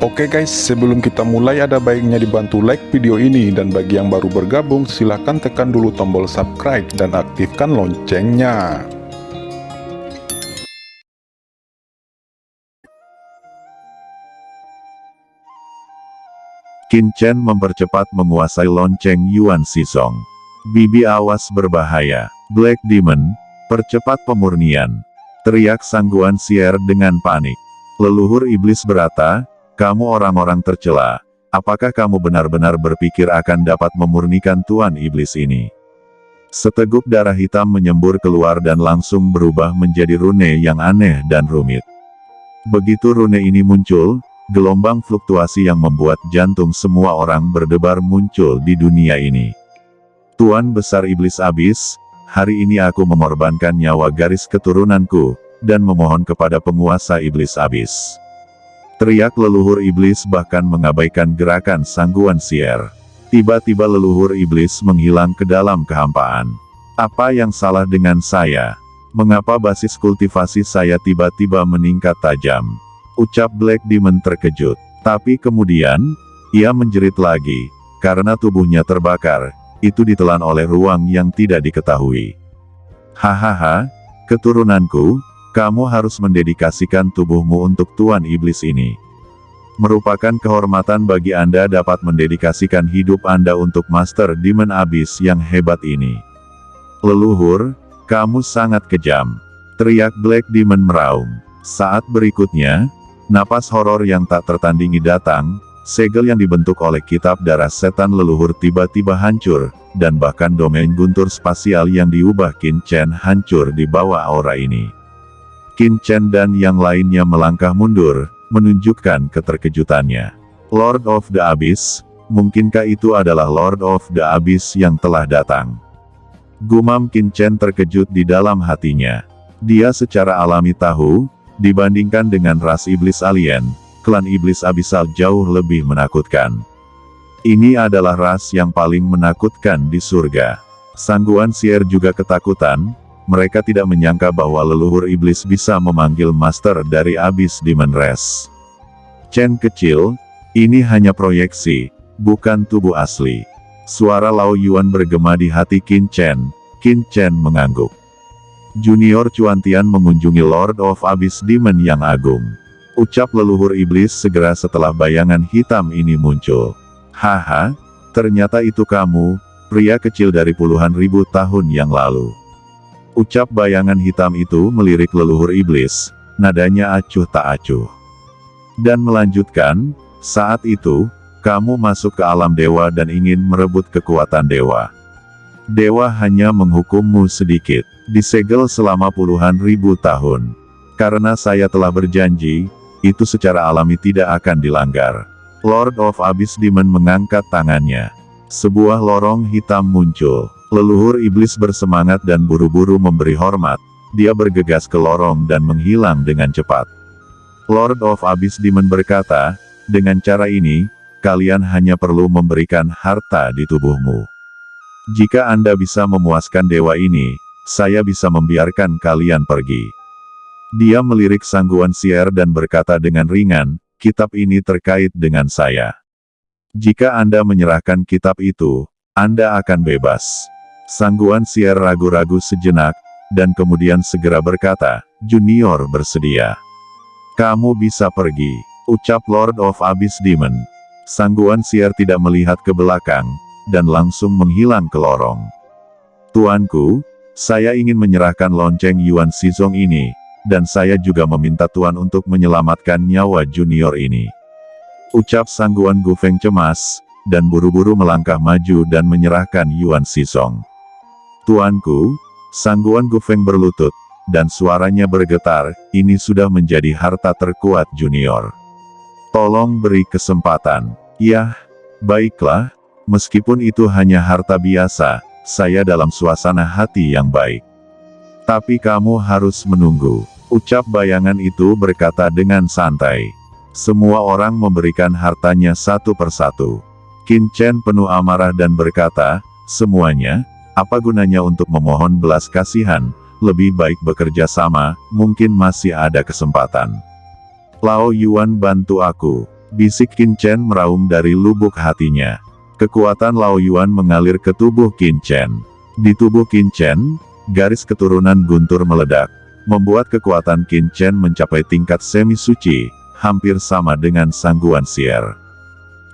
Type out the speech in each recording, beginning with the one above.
Oke guys, sebelum kita mulai ada baiknya dibantu like video ini, dan bagi yang baru bergabung silahkan tekan dulu tombol subscribe dan aktifkan loncengnya. Qin Chen mempercepat menguasai lonceng Yuan Xizong. Bibi awas berbahaya, Black Demon, percepat pemurnian. Teriak Sang Guanxier dengan panik. Leluhur iblis berata, kamu orang-orang tercela, apakah kamu benar-benar berpikir akan dapat memurnikan Tuan Iblis ini? Seteguk darah hitam menyembur keluar dan langsung berubah menjadi rune yang aneh dan rumit. Begitu rune ini muncul, gelombang fluktuasi yang membuat jantung semua orang berdebar muncul di dunia ini. Tuan Besar Iblis Abis, hari ini aku mengorbankan nyawa garis keturunanku, dan memohon kepada penguasa Iblis Abis. Teriak leluhur iblis bahkan mengabaikan gerakan Sang Guanxier. Tiba-tiba leluhur iblis menghilang ke dalam kehampaan. Apa yang salah dengan saya? Mengapa basis kultivasi saya tiba-tiba meningkat tajam? Ucap Black Demon terkejut. Tapi kemudian, ia menjerit lagi, karena tubuhnya terbakar, itu ditelan oleh ruang yang tidak diketahui. Hahaha, keturunanku, kamu harus mendedikasikan tubuhmu untuk Tuan Iblis ini. Merupakan kehormatan bagi Anda dapat mendedikasikan hidup Anda untuk Master Demon Abyss yang hebat ini. Leluhur, kamu sangat kejam. Teriak Black Demon meraung. Saat berikutnya, napas horor yang tak tertandingi datang, segel yang dibentuk oleh kitab darah setan leluhur tiba-tiba hancur, dan bahkan domain guntur spasial yang diubah Qin Chen hancur di bawah aura ini. Qin Chen dan yang lainnya melangkah mundur, menunjukkan keterkejutannya. Lord of the Abyss, mungkinkah itu adalah Lord of the Abyss yang telah datang? Gumam Qin Chen terkejut di dalam hatinya. Dia secara alami tahu, dibandingkan dengan ras iblis alien, klan iblis abisal jauh lebih menakutkan. Ini adalah ras yang paling menakutkan di surga. Sang Guanxier juga ketakutan. Mereka tidak menyangka bahwa leluhur iblis bisa memanggil master dari Abyss Demon Race. Chen kecil, ini hanya proyeksi, bukan tubuh asli. Suara Lao Yuan bergema di hati Qin Chen. Qin Chen mengangguk. Junior Cuantian mengunjungi Lord of Abyss Demon yang agung. Ucap leluhur iblis segera setelah bayangan hitam ini muncul. Haha, ternyata itu kamu, pria kecil dari puluhan ribu tahun yang lalu. Ucap bayangan hitam itu melirik leluhur iblis, nadanya acuh tak acuh. Dan melanjutkan, saat itu, kamu masuk ke alam dewa dan ingin merebut kekuatan dewa. Dewa hanya menghukummu sedikit, disegel selama puluhan ribu tahun. Karena saya telah berjanji, itu secara alami tidak akan dilanggar. Lord of Abyss Demon mengangkat tangannya. Sebuah lorong hitam muncul. Leluhur iblis bersemangat dan buru-buru memberi hormat. Dia bergegas ke lorong dan menghilang dengan cepat. Lord of Abyss Demon berkata, dengan cara ini, kalian hanya perlu memberikan harta di tubuhmu. Jika Anda bisa memuaskan dewa ini, saya bisa membiarkan kalian pergi. Dia melirik Sang Guanxier dan berkata dengan ringan, kitab ini terkait dengan saya. Jika Anda menyerahkan kitab itu, Anda akan bebas. Sang Guanxier ragu-ragu sejenak, dan kemudian segera berkata, Junior bersedia. Kamu bisa pergi, ucap Lord of Abyss Demon. Sang Guanxier tidak melihat ke belakang, dan langsung menghilang ke lorong. Tuanku, saya ingin menyerahkan lonceng Yuan Xizong ini, dan saya juga meminta Tuan untuk menyelamatkan nyawa junior ini. Ucap Sang Guan Gufeng cemas, dan buru-buru melangkah maju dan menyerahkan Yuan Xizong. Tuanku, Sang Guan Gufeng berlutut, dan suaranya bergetar, ini sudah menjadi harta terkuat junior. Tolong beri kesempatan. Yah, baiklah, meskipun itu hanya harta biasa, saya dalam suasana hati yang baik. Tapi kamu harus menunggu, ucap bayangan itu berkata dengan santai. Semua orang memberikan hartanya satu persatu. Qin Chen penuh amarah dan berkata, semuanya, apa gunanya untuk memohon belas kasihan, lebih baik bekerja sama, mungkin masih ada kesempatan. Lao Yuan bantu aku. Bisik Qin Chen meraung dari lubuk hatinya. Kekuatan Lao Yuan mengalir ke tubuh Qin Chen. Di tubuh Qin Chen, garis keturunan guntur meledak, membuat kekuatan Qin Chen mencapai tingkat semi-suci, hampir sama dengan Sang Guan Xier.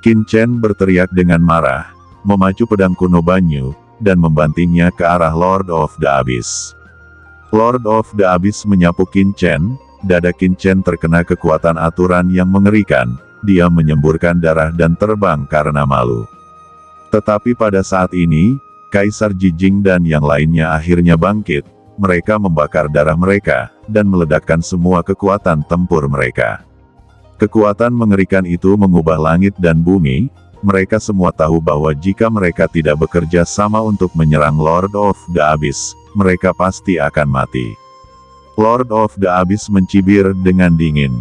Qin Chen berteriak dengan marah, memacu pedang kuno Banyu, dan membantingnya ke arah Lord of the Abyss. Lord of the Abyss menyapu Qin Chen, dada Qin Chen terkena kekuatan aturan yang mengerikan, dia menyemburkan darah dan terbang karena malu. Tetapi pada saat ini, Kaisar Jijing dan yang lainnya akhirnya bangkit, mereka membakar darah mereka, dan meledakkan semua kekuatan tempur mereka. Kekuatan mengerikan itu mengubah langit dan bumi, mereka semua tahu bahwa jika mereka tidak bekerja sama untuk menyerang Lord of the Abyss, mereka pasti akan mati. Lord of the Abyss mencibir dengan dingin.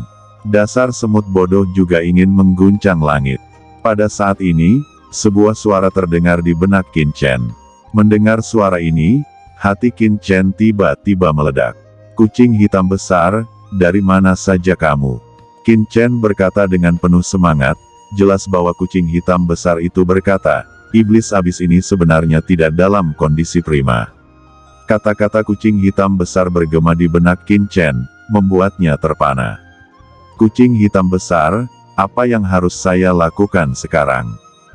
Dasar semut bodoh juga ingin mengguncang langit. Pada saat ini, sebuah suara terdengar di benak Qin Chen. Mendengar suara ini, hati Qin Chen tiba-tiba meledak. Kucing hitam besar, dari mana saja kamu? Qin Chen berkata dengan penuh semangat, jelas bahwa kucing hitam besar itu berkata, iblis abis ini sebenarnya tidak dalam kondisi prima. Kata-kata kucing hitam besar bergema di benak Qin Chen, membuatnya terpana. Kucing hitam besar, apa yang harus saya lakukan sekarang?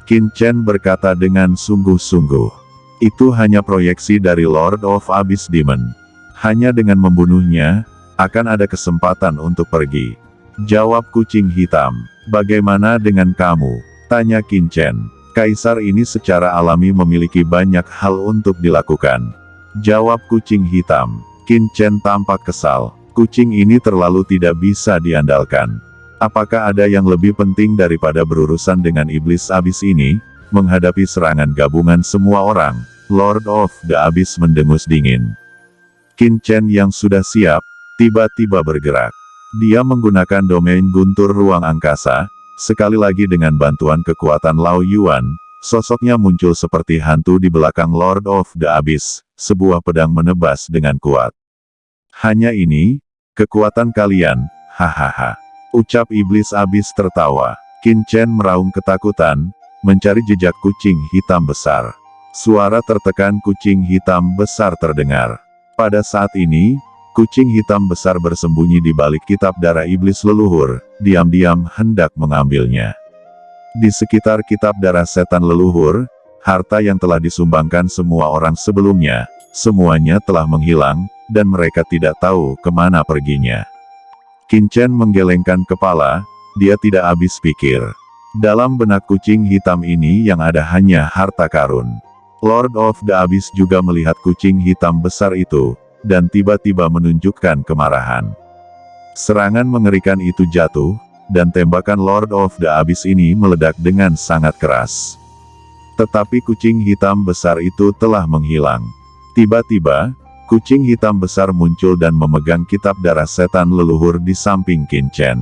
Qin Chen berkata dengan sungguh-sungguh. Itu hanya proyeksi dari Lord of Abyss Demon. Hanya dengan membunuhnya, akan ada kesempatan untuk pergi. Jawab kucing hitam. Bagaimana dengan kamu? Tanya Qin Chen. Kaisar ini secara alami memiliki banyak hal untuk dilakukan. Jawab kucing hitam. Qin Chen tampak kesal. Kucing ini terlalu tidak bisa diandalkan. Apakah ada yang lebih penting daripada berurusan dengan iblis abis ini? Menghadapi serangan gabungan semua orang, Lord of the Abyss mendengus dingin. Qin Chen yang sudah siap, tiba-tiba bergerak. Dia menggunakan domain guntur ruang angkasa, sekali lagi dengan bantuan kekuatan Lao Yuan, sosoknya muncul seperti hantu di belakang Lord of the Abyss, sebuah pedang menebas dengan kuat. Hanya ini, kekuatan kalian, hahaha. Ucap iblis abis tertawa. Qin Chen meraung ketakutan, mencari jejak kucing hitam besar. Suara tertekan kucing hitam besar terdengar. Pada saat ini, kucing hitam besar bersembunyi di balik kitab darah iblis leluhur, diam-diam hendak mengambilnya. Di sekitar kitab darah setan leluhur, harta yang telah disumbangkan semua orang sebelumnya, semuanya telah menghilang, dan mereka tidak tahu kemana perginya. Qin Chen menggelengkan kepala, dia tidak habis pikir. Dalam benak kucing hitam ini yang ada hanya harta karun. Lord of the Abyss juga melihat kucing hitam besar itu, dan tiba-tiba menunjukkan kemarahan. Serangan mengerikan itu jatuh, dan tembakan Lord of the Abyss ini meledak dengan sangat keras. Tetapi kucing hitam besar itu telah menghilang. Tiba-tiba, kucing hitam besar muncul dan memegang kitab darah setan leluhur di samping Qin Chen.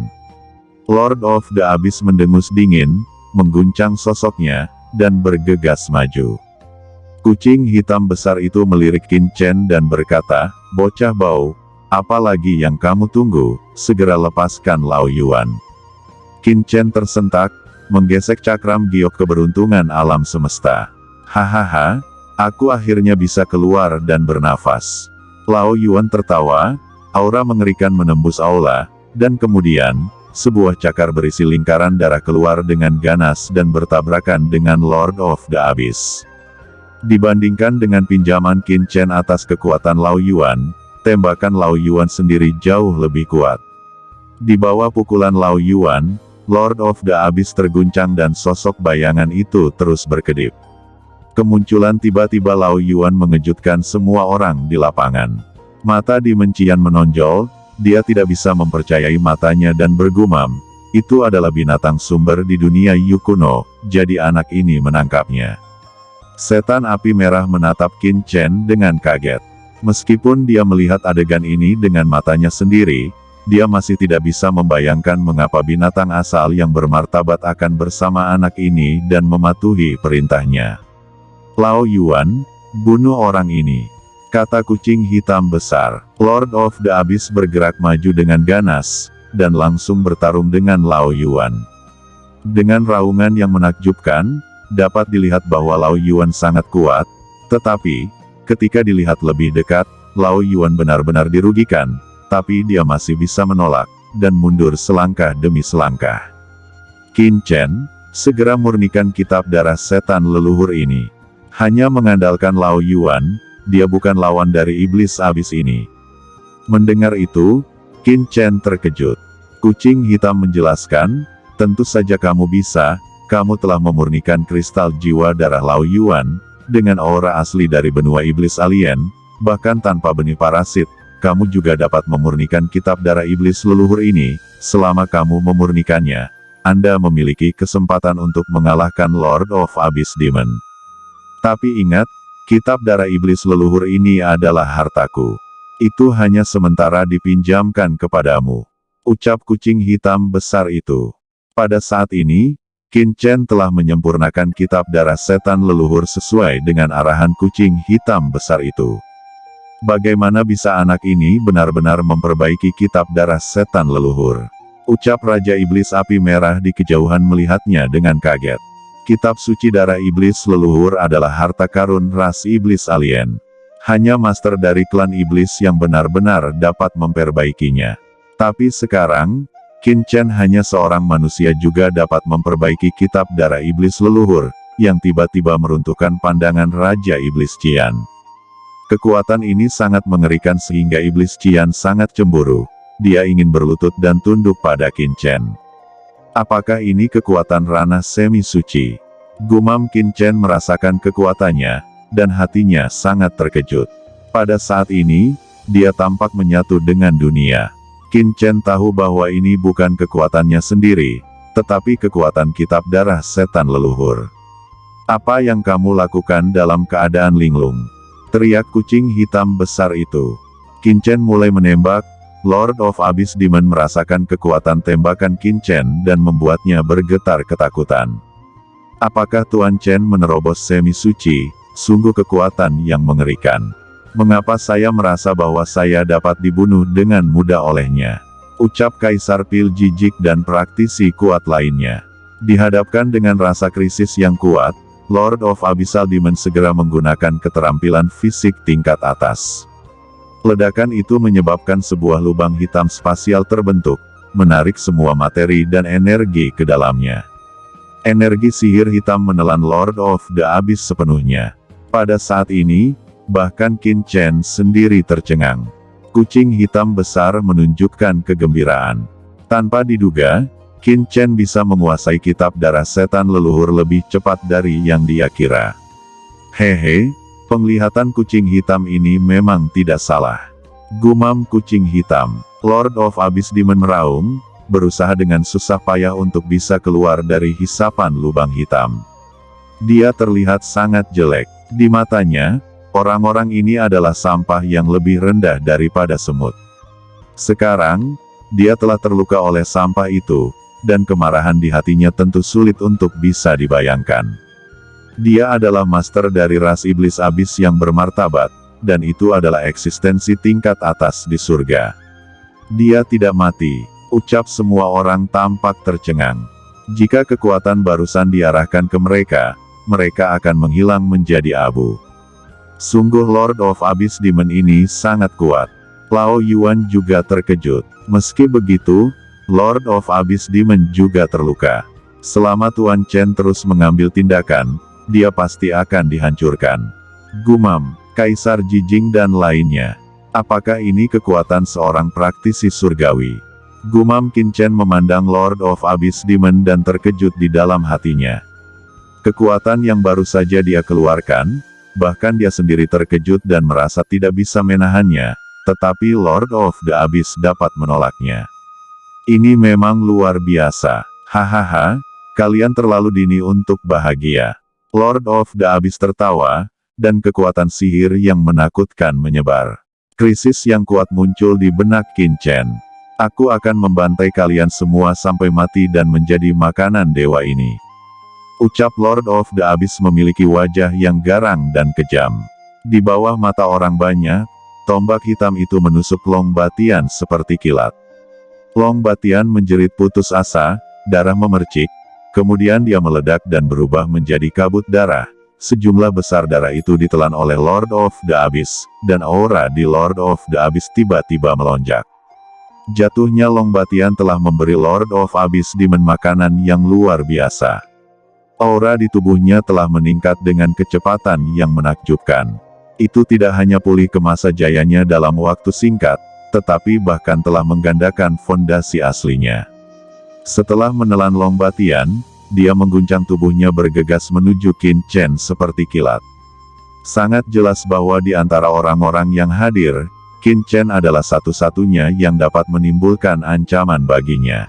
Lord of the Abyss mendengus dingin, mengguncang sosoknya, dan bergegas maju. Kucing hitam besar itu melirik Qin Chen dan berkata, bocah bau, apa lagi yang kamu tunggu, segera lepaskan Lao Yuan. Qin Chen tersentak, menggesek cakram giok keberuntungan alam semesta. Hahaha. Aku akhirnya bisa keluar dan bernafas. Lao Yuan tertawa, aura mengerikan menembus aula, dan kemudian, sebuah cakar berisi lingkaran darah keluar dengan ganas dan bertabrakan dengan Lord of the Abyss. Dibandingkan dengan pinjaman Qin Chen atas kekuatan Lao Yuan, tembakan Lao Yuan sendiri jauh lebih kuat. Di bawah pukulan Lao Yuan, Lord of the Abyss terguncang dan sosok bayangan itu terus berkedip. Kemunculan tiba-tiba Lao Yuan mengejutkan semua orang di lapangan. Mata Di Mencian menonjol, dia tidak bisa mempercayai matanya dan bergumam, itu adalah binatang sumber di dunia Yu kuno, jadi anak ini menangkapnya. Setan api merah menatap Qin Chen dengan kaget. Meskipun dia melihat adegan ini dengan matanya sendiri, dia masih tidak bisa membayangkan mengapa binatang asal yang bermartabat akan bersama anak ini dan mematuhi perintahnya. Lao Yuan, bunuh orang ini, kata kucing hitam besar. Lord of the Abyss bergerak maju dengan ganas, dan langsung bertarung dengan Lao Yuan. Dengan raungan yang menakjubkan, dapat dilihat bahwa Lao Yuan sangat kuat, tetapi, ketika dilihat lebih dekat, Lao Yuan benar-benar dirugikan, tapi dia masih bisa menolak, dan mundur selangkah demi selangkah. Qin Chen, segera murnikan kitab darah setan leluhur ini. Hanya mengandalkan Lao Yuan, dia bukan lawan dari iblis abis ini. Mendengar itu, Qin Chen terkejut. Kucing hitam menjelaskan, tentu saja kamu bisa, kamu telah memurnikan kristal jiwa darah Lao Yuan, dengan aura asli dari benua iblis alien, bahkan tanpa benih parasit, kamu juga dapat memurnikan kitab darah iblis leluhur ini, selama kamu memurnikannya, Anda memiliki kesempatan untuk mengalahkan Lord of Abyss Demon. Tapi ingat, kitab darah iblis leluhur ini adalah hartaku. Itu hanya sementara dipinjamkan kepadamu. Ucap kucing hitam besar itu. Pada saat ini, Qin Chen telah menyempurnakan kitab darah setan leluhur sesuai dengan arahan kucing hitam besar itu. Bagaimana bisa anak ini benar-benar memperbaiki kitab darah setan leluhur? Ucap Raja Iblis Api Merah di kejauhan melihatnya dengan kaget. Kitab suci darah iblis leluhur adalah harta karun ras iblis alien. Hanya master dari klan iblis yang benar-benar dapat memperbaikinya. Tapi sekarang, Qin Chen hanya seorang manusia juga dapat memperbaiki kitab darah iblis leluhur, yang tiba-tiba meruntuhkan pandangan Raja Iblis Qian. Kekuatan ini sangat mengerikan sehingga Iblis Qian sangat cemburu. Dia ingin berlutut dan tunduk pada Qin Chen. Apakah ini kekuatan ranah semi-suci? Gumam Qin Chen merasakan kekuatannya, dan hatinya sangat terkejut. Pada saat ini, dia tampak menyatu dengan dunia. Qin Chen tahu bahwa ini bukan kekuatannya sendiri, tetapi kekuatan kitab darah setan leluhur. Apa yang kamu lakukan dalam keadaan linglung? Teriak kucing hitam besar itu. Qin Chen mulai menembak. Lord of Abyss Demon merasakan kekuatan tembakan Qin Chen dan membuatnya bergetar ketakutan. Apakah Tuan Chen menerobos semi-suci? Sungguh kekuatan yang mengerikan. Mengapa saya merasa bahwa saya dapat dibunuh dengan mudah olehnya? Ucap Kaisar Pil jijik dan praktisi kuat lainnya. Dihadapkan dengan rasa krisis yang kuat, Lord of Abyssal Demon segera menggunakan keterampilan fisik tingkat atas. Ledakan itu menyebabkan sebuah lubang hitam spasial terbentuk, menarik semua materi dan energi ke dalamnya. Energi sihir hitam menelan Lord of the Abyss sepenuhnya. Pada saat ini, bahkan Qin Chen sendiri tercengang. Kucing hitam besar menunjukkan kegembiraan. Tanpa diduga, Qin Chen bisa menguasai kitab darah setan leluhur lebih cepat dari yang dia kira. Hehe, penglihatan kucing hitam ini memang tidak salah. Gumam kucing hitam. Lord of Abyss Demon meraung, berusaha dengan susah payah untuk bisa keluar dari hisapan lubang hitam. Dia terlihat sangat jelek. Di matanya, orang-orang ini adalah sampah yang lebih rendah daripada semut. Sekarang, dia telah terluka oleh sampah itu, dan kemarahan di hatinya tentu sulit untuk bisa dibayangkan. Dia adalah master dari ras iblis abis yang bermartabat, dan itu adalah eksistensi tingkat atas di surga. Dia tidak mati, ucap semua orang tampak tercengang. Jika kekuatan barusan diarahkan ke mereka, mereka akan menghilang menjadi abu. Sungguh Lord of Abyss Demon ini sangat kuat. Lao Yuan juga terkejut. Meski begitu, Lord of Abyss Demon juga terluka. Selama Tuan Chen terus mengambil tindakan, dia pasti akan dihancurkan. Gumam, Kaisar Jijing dan lainnya. Apakah ini kekuatan seorang praktisi surgawi? Gumam Qin Chen memandang Lord of Abyss Demon dan terkejut di dalam hatinya. Kekuatan yang baru saja dia keluarkan, bahkan dia sendiri terkejut dan merasa tidak bisa menahannya, tetapi Lord of the Abyss dapat menolaknya. Ini memang luar biasa. Hahaha, kalian terlalu dini untuk bahagia. Lord of the Abyss tertawa, dan kekuatan sihir yang menakutkan menyebar. Krisis yang kuat muncul di benak Qin Chen. Aku akan membantai kalian semua sampai mati dan menjadi makanan dewa ini. Ucap Lord of the Abyss memiliki wajah yang garang dan kejam. Di bawah mata orang banyak, tombak hitam itu menusuk Long Batian seperti kilat. Long Batian menjerit putus asa, darah memercik, Kemudian dia meledak dan berubah menjadi kabut darah. Sejumlah besar darah itu ditelan oleh Lord of the Abyss, dan aura di Lord of the Abyss tiba-tiba melonjak. Jatuhnya Long Batian telah memberi Lord of Abyss Demon makanan yang luar biasa. Aura di tubuhnya telah meningkat dengan kecepatan yang menakjubkan. Itu tidak hanya pulih ke masa jayanya dalam waktu singkat, tetapi bahkan telah menggandakan fondasi aslinya. Setelah menelan Long Batian, dia mengguncang tubuhnya bergegas menuju Qin Chen seperti kilat. Sangat jelas bahwa di antara orang-orang yang hadir, Qin Chen adalah satu-satunya yang dapat menimbulkan ancaman baginya.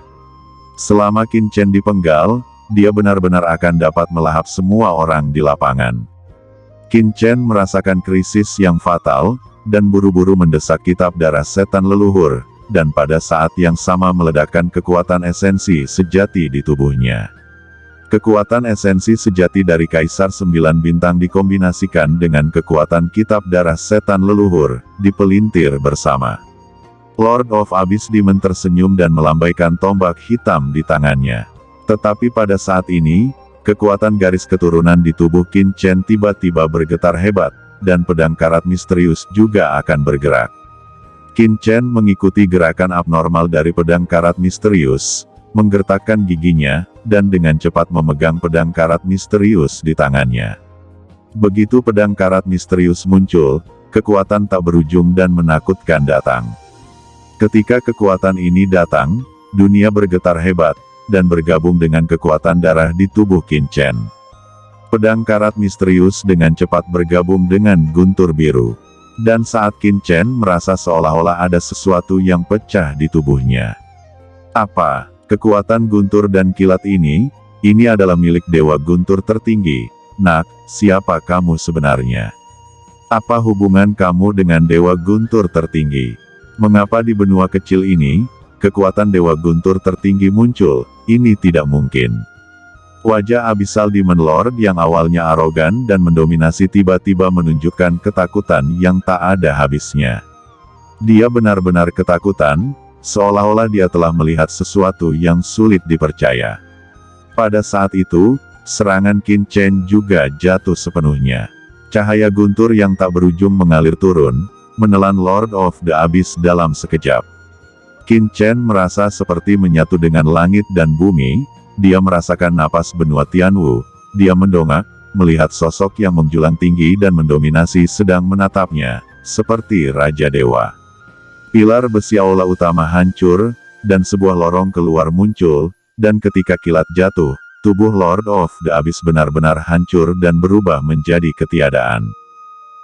Selama Qin Chen dipenggal, dia benar-benar akan dapat melahap semua orang di lapangan. Qin Chen merasakan krisis yang fatal, dan buru-buru mendesak kitab darah setan leluhur, dan pada saat yang sama meledakkan kekuatan esensi sejati di tubuhnya. Kekuatan esensi sejati dari Kaisar 9 Bintang dikombinasikan dengan kekuatan kitab darah setan leluhur, dipelintir bersama. Lord of Abyss Demon tersenyum dan melambaikan tombak hitam di tangannya. Tetapi pada saat ini, kekuatan garis keturunan di tubuh Qin Chen tiba-tiba bergetar hebat, dan pedang karat misterius juga akan bergerak. Qin Chen mengikuti gerakan abnormal dari pedang karat misterius, menggertakkan giginya, dan dengan cepat memegang pedang karat misterius di tangannya. Begitu pedang karat misterius muncul, kekuatan tak berujung dan menakutkan datang. Ketika kekuatan ini datang, dunia bergetar hebat, dan bergabung dengan kekuatan darah di tubuh Qin Chen. Pedang karat misterius dengan cepat bergabung dengan guntur biru. Dan saat Qin Chen merasa seolah-olah ada sesuatu yang pecah di tubuhnya. Apa? Kekuatan guntur dan kilat ini adalah milik Dewa Guntur tertinggi. Nak, siapa kamu sebenarnya? Apa hubungan kamu dengan Dewa Guntur tertinggi? Mengapa di benua kecil ini, kekuatan Dewa Guntur tertinggi muncul? Ini tidak mungkin. Wajah Abyssal Demon Lord yang awalnya arogan dan mendominasi tiba-tiba menunjukkan ketakutan yang tak ada habisnya. Dia benar-benar ketakutan, seolah-olah dia telah melihat sesuatu yang sulit dipercaya. Pada saat itu, serangan Qin Chen juga jatuh sepenuhnya. Cahaya guntur yang tak berujung mengalir turun, menelan Lord of the Abyss dalam sekejap. Qin Chen merasa seperti menyatu dengan langit dan bumi. Dia merasakan napas benua Tianwu. Dia mendongak, melihat sosok yang menjulang tinggi dan mendominasi sedang menatapnya, seperti Raja Dewa. Pilar besi aula utama hancur, dan sebuah lorong keluar muncul, dan ketika kilat jatuh, tubuh Lord of the Abyss benar-benar hancur dan berubah menjadi ketiadaan.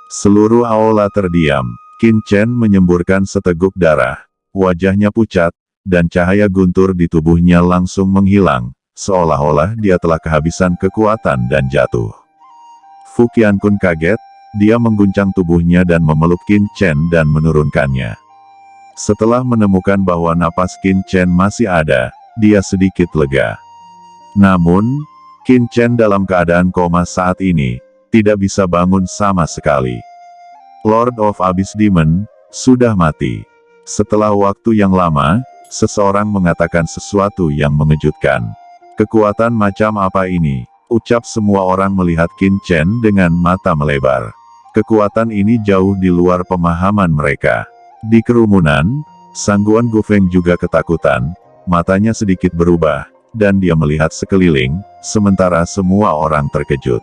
Seluruh aula terdiam. Qin Chen menyemburkan seteguk darah, wajahnya pucat, dan cahaya guntur di tubuhnya langsung menghilang, seolah-olah dia telah kehabisan kekuatan dan jatuh. Fu Qiankun kaget, dia mengguncang tubuhnya dan memeluk Qin Chen dan menurunkannya. Setelah menemukan bahwa napas Qin Chen masih ada, dia sedikit lega. Namun, Qin Chen dalam keadaan koma saat ini, tidak bisa bangun sama sekali. Lord of Abyss Demon sudah mati. Setelah waktu yang lama, seseorang mengatakan sesuatu yang mengejutkan. Kekuatan macam apa ini? Ucap semua orang melihat Qin Chen dengan mata melebar. Kekuatan ini jauh di luar pemahaman mereka. Di kerumunan, Sangguan Gufeng juga ketakutan, matanya sedikit berubah, dan dia melihat sekeliling, sementara semua orang terkejut.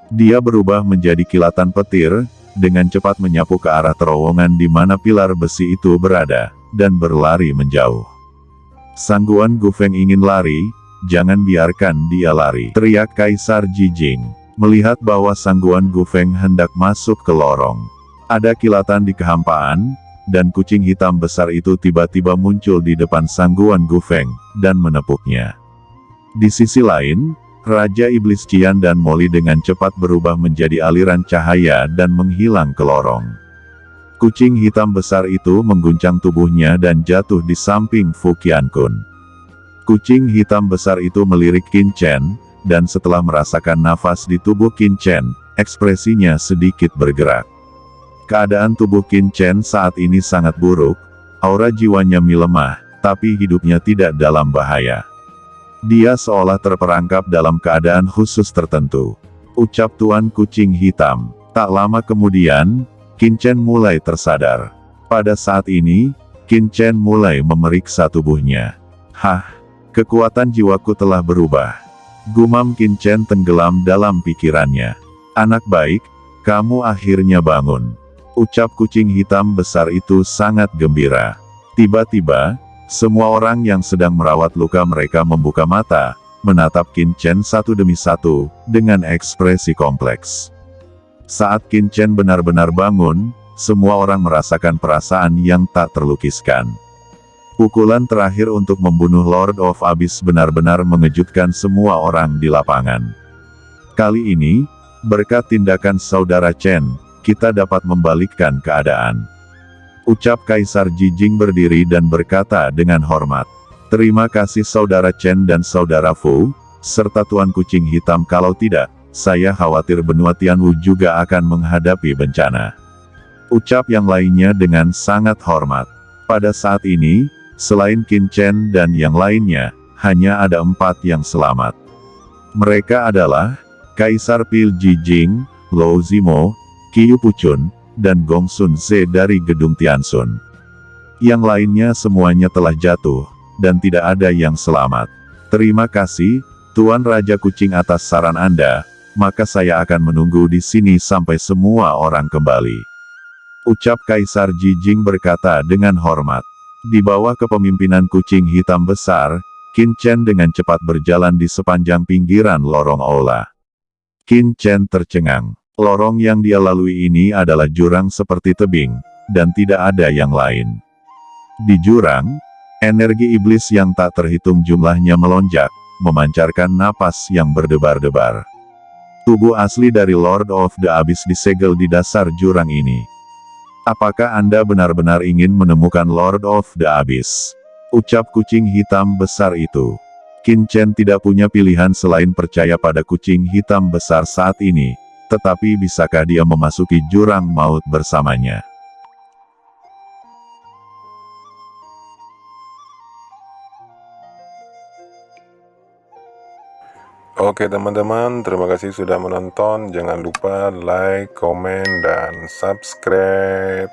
Dia berubah menjadi kilatan petir, dengan cepat menyapu ke arah terowongan di mana pilar besi itu berada, dan berlari menjauh. Sangguan Gufeng ingin lari, jangan biarkan dia lari, teriak Kaisar Jijing. Melihat bahwa Sangguan Gufeng hendak masuk ke lorong. Ada kilatan di kehampaan, dan kucing hitam besar itu tiba-tiba muncul di depan Sangguan Gufeng, dan menepuknya. Di sisi lain, Raja Iblis Qian dan Moli dengan cepat berubah menjadi aliran cahaya dan menghilang ke lorong. Kucing hitam besar itu mengguncang tubuhnya dan jatuh di samping Fu Qiankun. Kucing hitam besar itu melirik Qin Chen, dan setelah merasakan nafas di tubuh Qin Chen, ekspresinya sedikit bergerak. Keadaan tubuh Qin Chen saat ini sangat buruk, aura jiwanya melemah, tapi hidupnya tidak dalam bahaya. Dia seolah terperangkap dalam keadaan khusus tertentu. Ucap Tuan Kucing Hitam. Tak lama kemudian, Qin Chen mulai tersadar. Pada saat ini, Qin Chen mulai memeriksa tubuhnya. Hah, kekuatan jiwaku telah berubah. Gumam Qin Chen tenggelam dalam pikirannya. Anak baik, kamu akhirnya bangun. Ucap kucing hitam besar itu sangat gembira. Tiba-tiba, semua orang yang sedang merawat luka mereka membuka mata, menatap Qin Chen satu demi satu, dengan ekspresi kompleks. Saat Qin Chen benar-benar bangun, semua orang merasakan perasaan yang tak terlukiskan. Pukulan terakhir untuk membunuh Lord of Abyss benar-benar mengejutkan semua orang di lapangan. Kali ini, berkat tindakan saudara Chen, kita dapat membalikkan keadaan. Ucap Kaisar Jijing berdiri dan berkata dengan hormat. Terima kasih saudara Chen dan saudara Fu, serta Tuan Kucing Hitam, kalau tidak, saya khawatir benua Tianwu juga akan menghadapi bencana. Ucap yang lainnya dengan sangat hormat. Pada saat ini, selain Qin Chen dan yang lainnya, hanya ada 4 yang selamat. Mereka adalah Kaisar Pil Jijing, Lou Zimo, Qiu Pucun, dan Gong Sun Ze dari Gedung Tianxun. Yang lainnya semuanya telah jatuh, dan tidak ada yang selamat. Terima kasih, Tuan Raja Kucing atas saran Anda, maka saya akan menunggu di sini sampai semua orang kembali. Ucap Kaisar Jijing berkata dengan hormat. Di bawah kepemimpinan kucing hitam besar, Qin Chen dengan cepat berjalan di sepanjang pinggiran lorong aula. Qin Chen tercengang. Lorong yang dia lalui ini adalah jurang seperti tebing, dan tidak ada yang lain. Di jurang, energi iblis yang tak terhitung jumlahnya melonjak, memancarkan napas yang berdebar-debar. Tubuh asli dari Lord of the Abyss disegel di dasar jurang ini. Apakah Anda benar-benar ingin menemukan Lord of the Abyss? Ucap kucing hitam besar itu. Qin Chen tidak punya pilihan selain percaya pada kucing hitam besar saat ini. Tetapi bisakah dia memasuki jurang maut bersamanya? Oke teman-teman, terima kasih sudah menonton. Jangan lupa like, komen, dan subscribe.